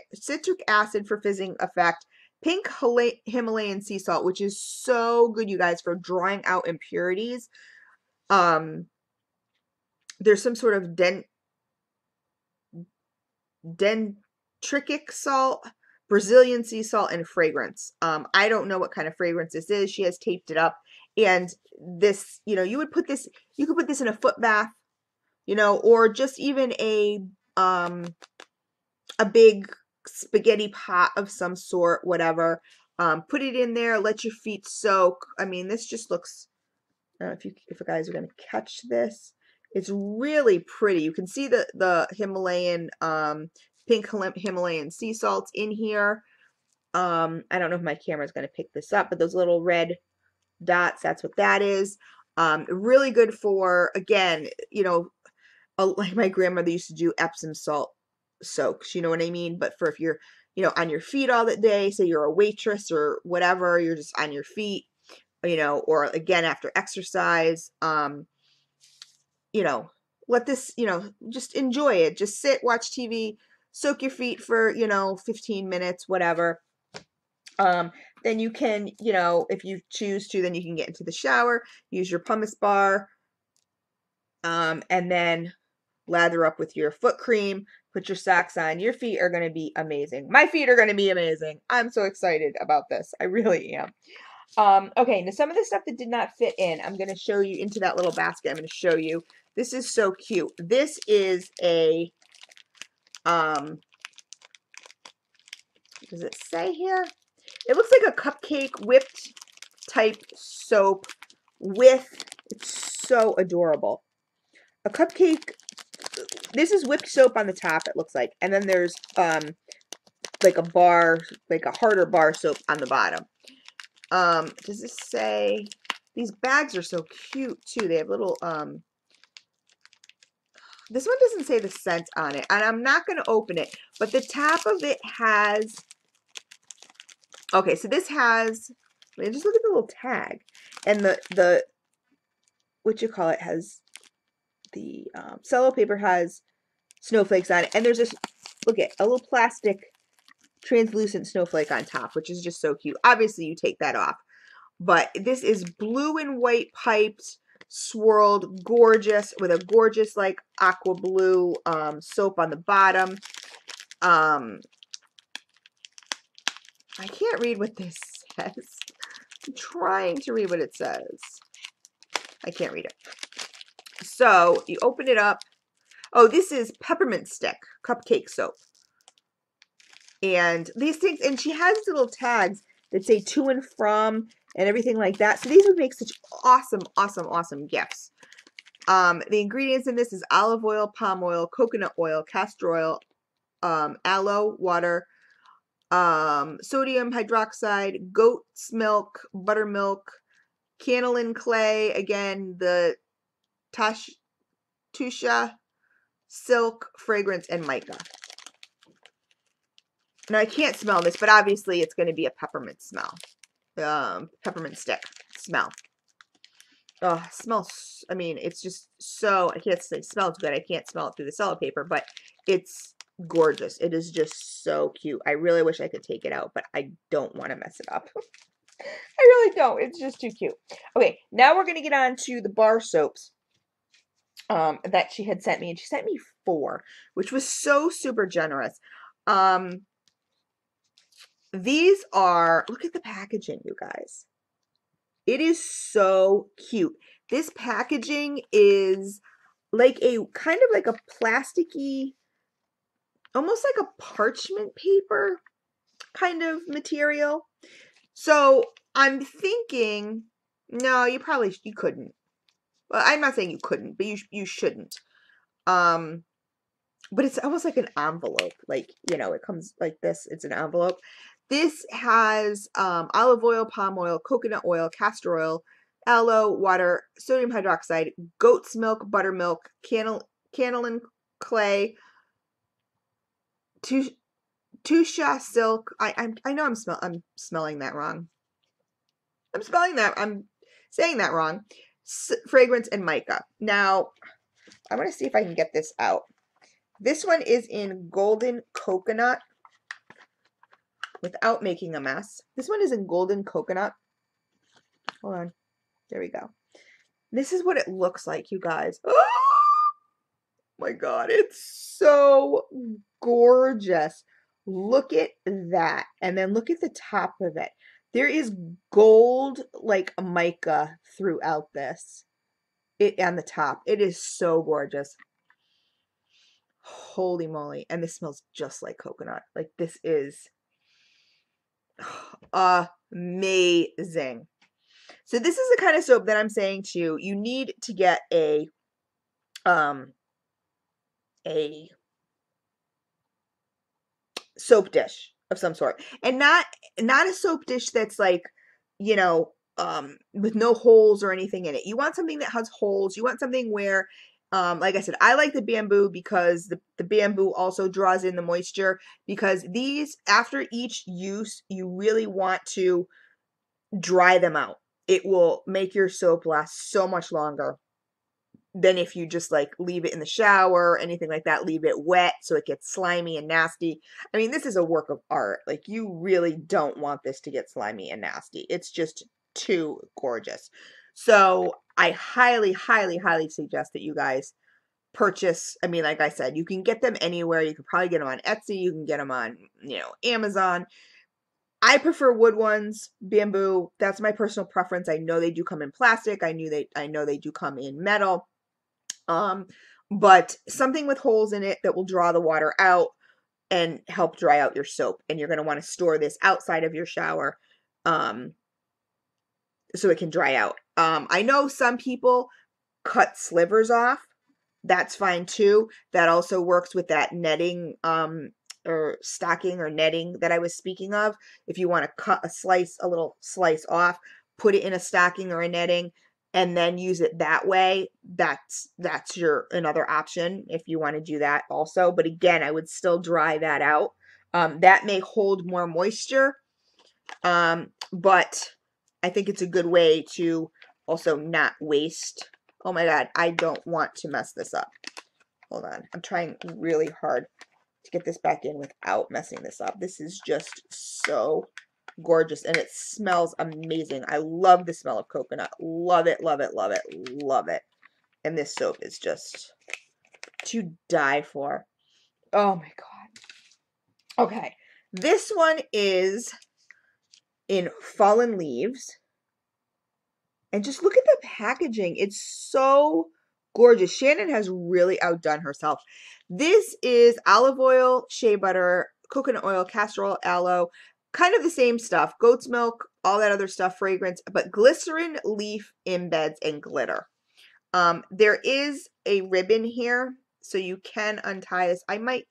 acid for fizzing effect, pink Himalayan sea salt, which is so good, you guys, for drawing out impurities. There's some sort of dendritic salt, Brazilian sea salt, and fragrance. I don't know what kind of fragrance this is. She has taped it up. And this, you know, you could put this in a foot bath, you know, or just even a big spaghetti pot of some sort, whatever. Put it in there, let your feet soak. I mean, this just looks, I don't know if you guys are going to catch this. It's really pretty. You can see the Himalayan, pink Himalayan sea salts in here. I don't know if my camera is going to pick this up, but those little red dots, that's what that is. Really good for, again, you know, like my grandmother used to do Epsom salt soaks, you know what I mean? But for if you're, you know, on your feet all that day, say you're a waitress or whatever, you're just on your feet, you know, or again after exercise, you know, let this, you know, just enjoy it. Just sit, watch TV, soak your feet for, you know, 15 minutes, whatever. Then you can, you know, if you choose to, then you can get into the shower, use your pumice bar, and then lather up with your foot cream, put your socks on. Your feet are going to be amazing. My feet are going to be amazing. I'm so excited about this. I really am. Okay, now some of the stuff that did not fit in, I'm going to show you into that little basket. I'm going to show you. This is so cute. This is a, does it say here? It looks like a cupcake whipped type soap with, it's so adorable. A cupcake, this is whipped soap on the top, it looks like. And then there's, like a bar, like a harder bar soap on the bottom. Does this say, these bags are so cute too. They have little, this one doesn't say the scent on it, and I'm not going to open it, but the top of it has, okay, so this has, I mean, just look at the little tag, and the what you call it has, the cello paper has snowflakes on it, and there's this, look at, a little plastic translucent snowflake on top, which is just so cute. Obviously, you take that off, but this is blue and white piped, swirled, gorgeous, with a gorgeous like aqua blue soap on the bottom. I can't read what this says. I'm trying to read what it says. I can't read it. So you open it up. Oh, this is peppermint stick cupcake soap. And these things, and she has these little tags that say to and from and everything like that. So these would make such awesome, awesome, awesome gifts. The ingredients in this is olive oil, palm oil, coconut oil, castor oil, aloe, water, sodium hydroxide, goat's milk, buttermilk, cannelin clay, again, the tusha, silk, fragrance, and mica. Now, I can't smell this, but obviously it's going to be a peppermint smell. peppermint stick smell. Oh, smells, I mean, it's just so, I can't say it smells good. I can't smell it through the cello paper, but it's gorgeous. It is just so cute. I really wish I could take it out, but I don't want to mess it up. I really don't. It's just too cute. Okay, now we're going to get on to the bar soaps that she had sent me, and she sent me 4, which was so super generous. These are, look at the packaging, you guys. It is so cute. This packaging is like a kind of like a plasticky, almost like a parchment paper kind of material. So I'm thinking, no, you couldn't. Well, I'm not saying you couldn't, but you shouldn't. But it's almost like an envelope. Like, you know, it comes like this. It's an envelope. This has olive oil, palm oil, coconut oil, castor oil, aloe, water, sodium hydroxide, goat's milk, buttermilk, cannelin clay, Tusha silk. I know I'm smelling that wrong. I'm saying that wrong. Fragrance and mica. Now, I want to see if I can get this out. This one is in golden coconut without making a mess. This one is in golden coconut. Hold on. There we go. This is what it looks like, you guys. Oh my God, it's so gorgeous. Look at that. And then look at the top of it. There is gold like mica throughout this. On the top. It is so gorgeous. Holy moly. And this smells just like coconut. Like, this is amazing. So this is the kind of soap that I'm saying to you, you need to get a soap dish of some sort, and not a soap dish that's like, you know, with no holes or anything in it. You want something that has holes. You want something where, like I said, I like the bamboo because the bamboo also draws in the moisture, because these, after each use, you really want to dry them out. It will make your soap last so much longer than if you just like leave it in the shower or anything like that. Leave it wet so it gets slimy and nasty. I mean, this is a work of art. Like, you really don't want this to get slimy and nasty. It's just too gorgeous. So I highly, highly, highly suggest that you guys purchase. I mean, like I said, you can get them anywhere. You can probably get them on Etsy. You can get them on, you know, Amazon. I prefer wood ones, bamboo. That's my personal preference. I know they do come in plastic. I know they do come in metal. But something with holes in it that will draw the water out and help dry out your soap. And you're going to want to store this outside of your shower, so it can dry out. I know some people cut slivers off. That's fine too. That also works with that netting, or stocking or netting that I was speaking of. If you want to cut a little slice off, put it in a stocking or a netting, and then use it that way, that's another option if you want to do that also. But again, I would still dry that out. That may hold more moisture, but I think it's a good way to also not waste. Oh my God, I don't want to mess this up. Hold on, I'm trying really hard to get this back in without messing this up. This is just so gorgeous, and it smells amazing. I love the smell of coconut. Love it, love it, love it, love it. And this soap is just to die for. Oh my God. Okay, this one is in Fallen Leaves, and just look at the packaging. It's so gorgeous. Shannon has really outdone herself. This is olive oil, shea butter, coconut oil, castor oil, aloe, kind of the same stuff, goat's milk, all that other stuff, fragrance, but glycerin, leaf, embeds, and glitter. There is a ribbon here, so you can untie this. I might,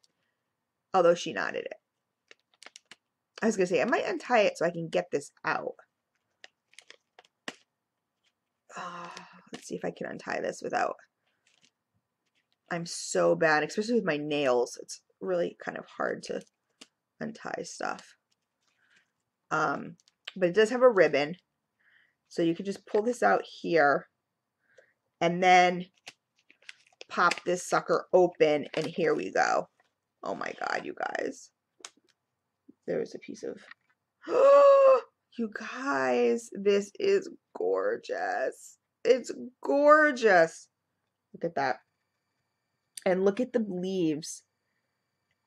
although she knotted it. I was going to say, I might untie it so I can get this out. Let's see if I can untie this without. I'm so bad, especially with my nails. It's really kind of hard to untie stuff. but it does have a ribbon. So you can just pull this out here and then pop this sucker open, and here we go. Oh my God, you guys. There's a piece of, you guys, this is gorgeous. It's gorgeous. Look at that. And look at the leaves.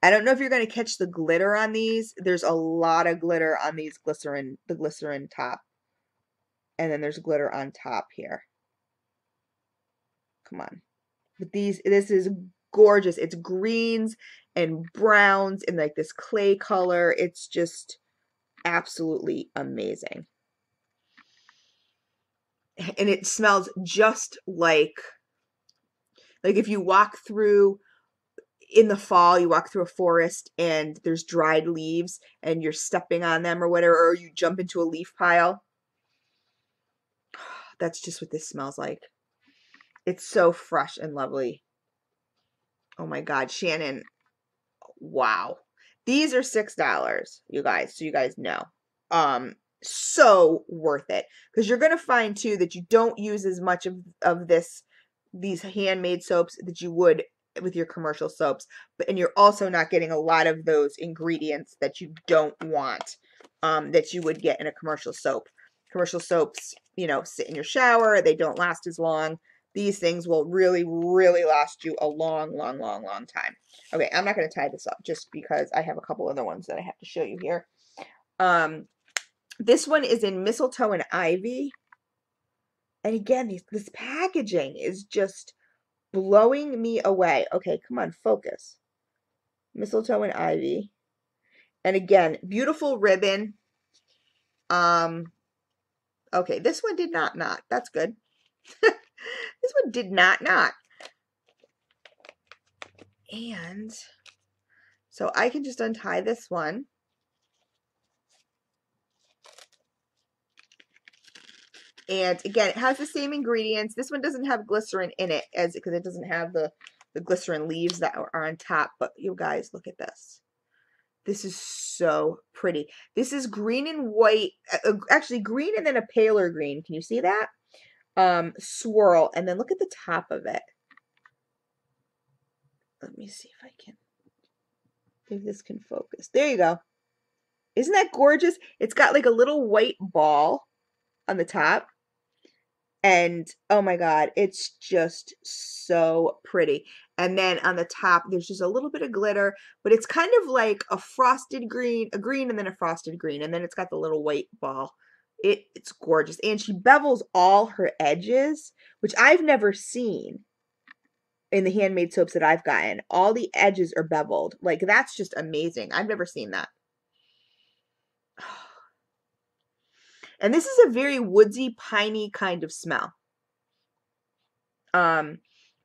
I don't know if you're going to catch the glitter on these. There's a lot of glitter on these the glycerin top. And then there's glitter on top here. Come on. But this is gorgeous. It's greens and browns and like this clay color. It's just absolutely amazing. And it smells just like if you walk through in the fall, you walk through a forest and there's dried leaves and you're stepping on them or whatever, or you jump into a leaf pile. That's just what this smells like. It's so fresh and lovely. Oh my God, Shannon. Wow. These are $6, you guys, so you guys know. So worth it. Because you're going to find too that you don't use as much of these handmade soaps that you would with your commercial soaps, and you're also not getting a lot of those ingredients that you don't want, that you would get in a commercial soap. Commercial soaps, you know, sit in your shower. They don't last as long. These things will really, really last you a long, long, long, long time. Okay, I'm not going to tie this up just because I have a couple other ones that I have to show you here. This one is in mistletoe and ivy. And again, this packaging is just blowing me away. Okay, come on, focus. Mistletoe and ivy. And again, beautiful ribbon. Okay, this one did not knot. That's good. This one did not knot. And so I can just untie this one. And again, it has the same ingredients. This one doesn't have glycerin in it because it doesn't have the glycerin leaves that are on top. But you guys, look at this. This is so pretty. This is green and white, actually green and then a paler green. Can you see that? Swirl. And then look at the top of it. Let me see if this can focus. There you go. Isn't that gorgeous? It's got like a little white ball on the top. And oh my God, it's just so pretty. And then on the top, there's just a little bit of glitter, but it's kind of like a frosted green, a green and then a frosted green. And then it's got the little white ball. It's gorgeous. And she bevels all her edges, which I've never seen in the handmade soaps that I've gotten. All the edges are beveled. Like, that's just amazing. I've never seen that. And this is a very woodsy, piney kind of smell.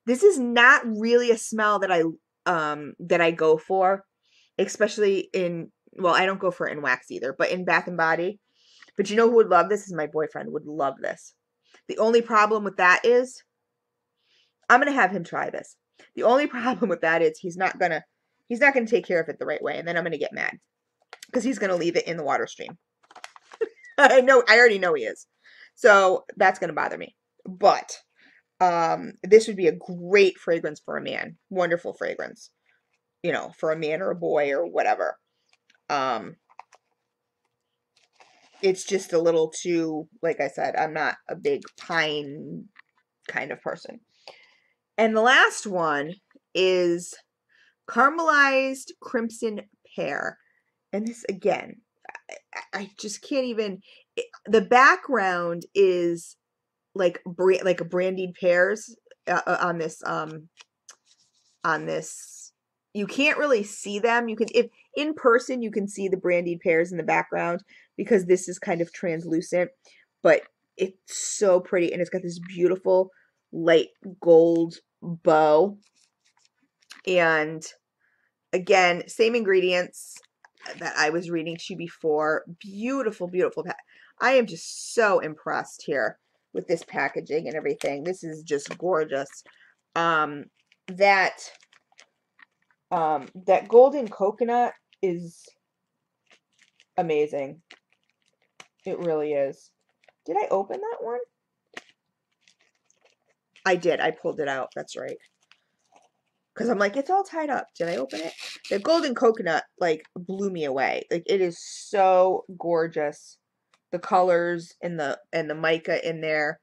This is not really a smell that I go for, especially well, I don't go for it in wax either, but in Bath and Body. But you know who would love this? Is my boyfriend would love this. The only problem with that is I'm going to have him try this. The only problem with that is he's not going to take care of it the right way, and then I'm going to get mad because he's going to leave it in the water stream. I already know he is. So that's going to bother me. But this would be a great fragrance for a man. Wonderful fragrance. You know, for a man or a boy or whatever. It's just a little too, like I said, I'm not a big pine kind of person. And the last one is Caramelized Crimson Pear. And this, again, I just can't even, the background is like a brandied pears on this. You can't really see them. You can, if in person, you can see the brandied pears in the background because this is kind of translucent, but it's so pretty. And it's got this beautiful light gold bow. And again, same ingredients that I was reading to you before. Beautiful, beautiful. I am just so impressed here with this packaging and everything. This is just gorgeous. That golden coconut is amazing. It really is. Did I open that one? I did. I pulled it out. That's right. Because I'm like, it's all tied up. Did I open it? The golden coconut, like, blew me away. Like, it is so gorgeous. The colors and the mica in there.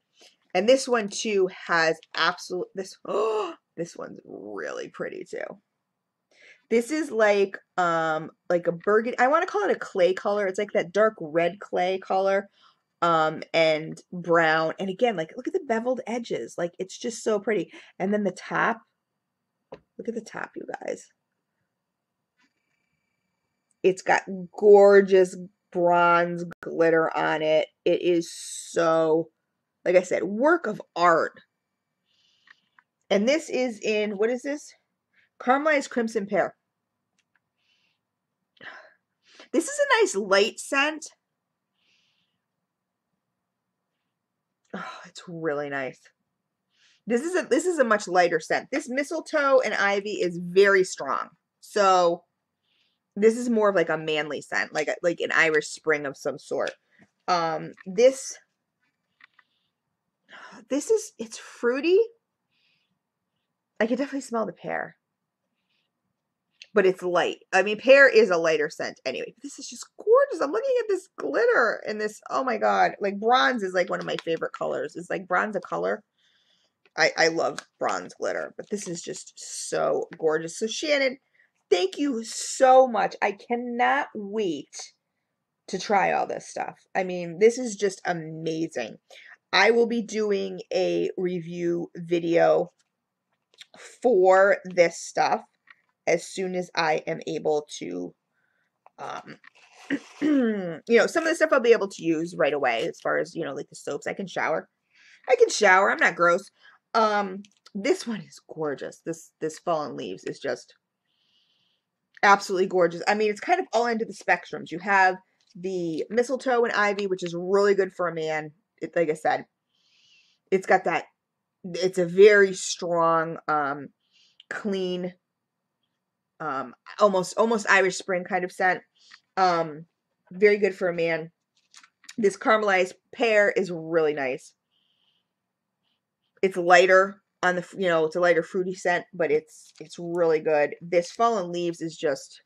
And this one, too, has absolute... This, oh, this one's really pretty, too. This is like a burgundy... I want to call it a clay color. It's like that dark red clay color. And brown. And again, like, look at the beveled edges. Like, it's just so pretty. And then the top... Look at the top, you guys. It's got gorgeous bronze glitter on it. It is so, like I said, work of art. And this is in, what is this? Caramelized Crimson Pear. This is a nice light scent. Oh, it's really nice. This is a much lighter scent. This mistletoe and ivy is very strong. So this is more of like a manly scent, like an Irish Spring of some sort. This is, it's fruity. I can definitely smell the pear. But it's light. I mean, pear is a lighter scent anyway. This is just gorgeous. I'm looking at this glitter and this, oh my God. Like, bronze is like one of my favorite colors. Is like bronze a color? I love bronze glitter, but this is just so gorgeous. So Shannon, thank you so much. I cannot wait to try all this stuff. I mean, this is just amazing. I will be doing a review video for this stuff as soon as I am able to, you know, some of the stuff I'll be able to use right away as far as, you know, like the soaps. I can shower. I'm not gross. This one is gorgeous. This Fallen Leaves is just absolutely gorgeous. I mean, it's kind of all into the spectrums. You have the mistletoe and ivy, which is really good for a man. It, like I said, it's got that, it's a very strong, clean, almost Irish Spring kind of scent. Very good for a man. This caramelized pear is really nice. It's lighter on the, you know, it's a lighter fruity scent, but it's really good. This Fallen Leaves is just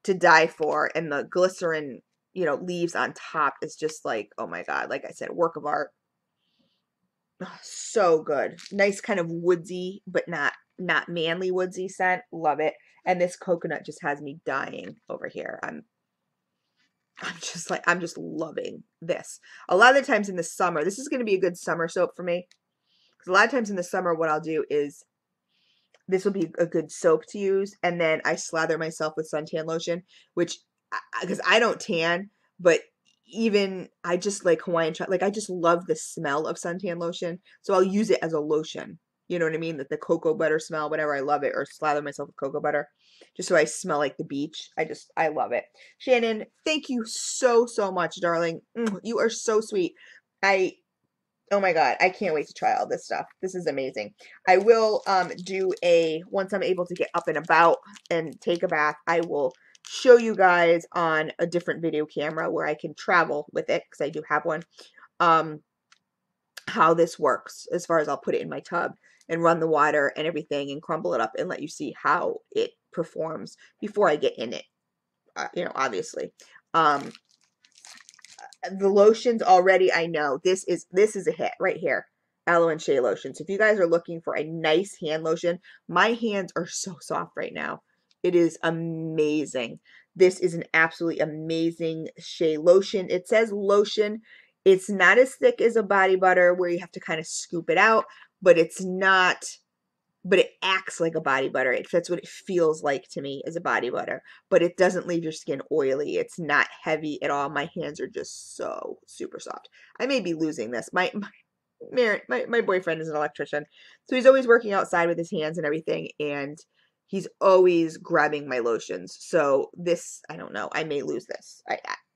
to die for, and the glycerin, you know, leaves on top is just like, oh my God, like I said, work of art. Oh, so good. Nice kind of woodsy, but not manly woodsy scent. Love it. And this coconut just has me dying over here. I'm just loving this. A lot of the times in the summer, this is going to be a good summer soap for me. Because a lot of times in the summer, what I'll do is, this will be a good soap to use, and then I slather myself with suntan lotion, which, because I don't tan, but even, I just like Hawaiian, like, I just love the smell of suntan lotion, so I'll use it as a lotion. You know what I mean? The cocoa butter smell, whatever, I love it, or slather myself with cocoa butter, just so I smell like the beach. I love it. Shannon, thank you so, so much, darling. You are so sweet. Oh my God, I can't wait to try all this stuff. This is amazing. I will do once I'm able to get up and about and take a bath, I will show you guys on a different video camera where I can travel with it, because I do have one, how this works, as far as I'll put it in my tub and run the water and everything and crumble it up and let you see how it performs before I get in it, you know, obviously. The lotions already, I know this is a hit right here. Aloe and shea lotion. So if you guys are looking for a nice hand lotion, my hands are so soft right now. It is amazing. This is an absolutely amazing shea lotion. It says lotion. It's not as thick as a body butter where you have to kind of scoop it out, but it's not, but it acts like a body butter. That's what it feels like to me, as a body butter, but it doesn't leave your skin oily. It's not heavy at all. My hands are just so super soft. I may be losing this. My boyfriend is an electrician, so he's always working outside with his hands and everything, and he's always grabbing my lotions. So this, I don't know. I may lose this.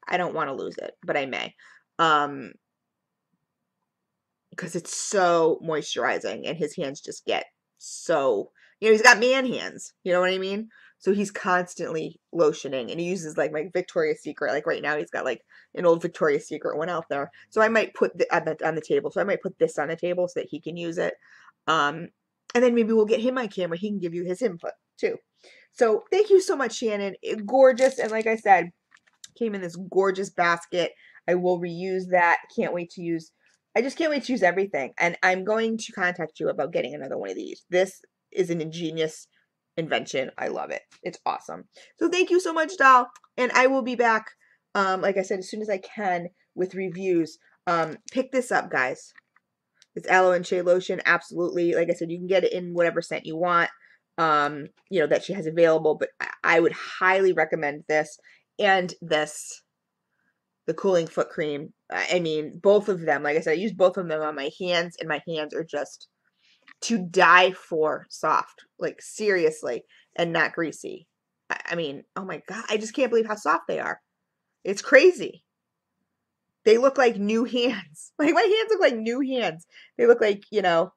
I don't want to lose it, but I may. Because it's so moisturizing, and his hands just get so, you know, he's got man hands, you know what I mean? So he's constantly lotioning, and he uses like my Victoria's Secret. Like right now, he's got like an old Victoria's Secret one out there. So I might put on the table. So I might put this on the table so that he can use it. And then maybe we'll get him on camera. He can give you his input too. So thank you so much, Shannon. Gorgeous. And like I said, came in this gorgeous basket. I will reuse that. Can't wait to use. I just can't wait to use everything. And I'm going to contact you about getting another one of these. This is an ingenious invention. I love it. It's awesome. So thank you so much, doll. And I will be back, like I said, as soon as I can with reviews. Pick this up, guys. It's aloe and shea lotion. Absolutely. Like I said, you can get it in whatever scent you want, you know, that she has available. But I would highly recommend this and this, the cooling foot cream. I mean, both of them. Like I said, I use both of them on my hands, and my hands are just to die for soft. Like, seriously. And not greasy. I mean, oh my God. I just can't believe how soft they are. It's crazy. They look like new hands. Like, my hands look like new hands. They look like, you know,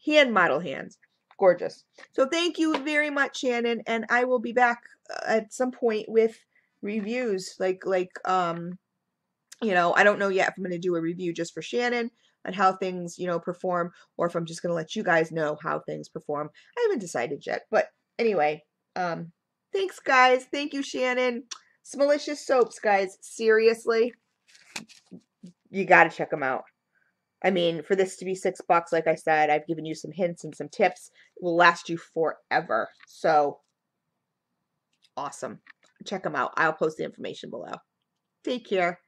hand model hands. Gorgeous. So thank you very much, Shannon. And I will be back at some point with reviews. Like, you know, I don't know yet if I'm going to do a review just for Shannon on how things, you know, perform, or if I'm just going to let you guys know how things perform. I haven't decided yet. But anyway, thanks, guys. Thank you, Shannon. SMELLICIOUS Soaps, guys. Seriously, you got to check them out. I mean, for this to be $6, like I said, I've given you some hints and some tips. It will last you forever. So, awesome. Check them out. I'll post the information below. Take care.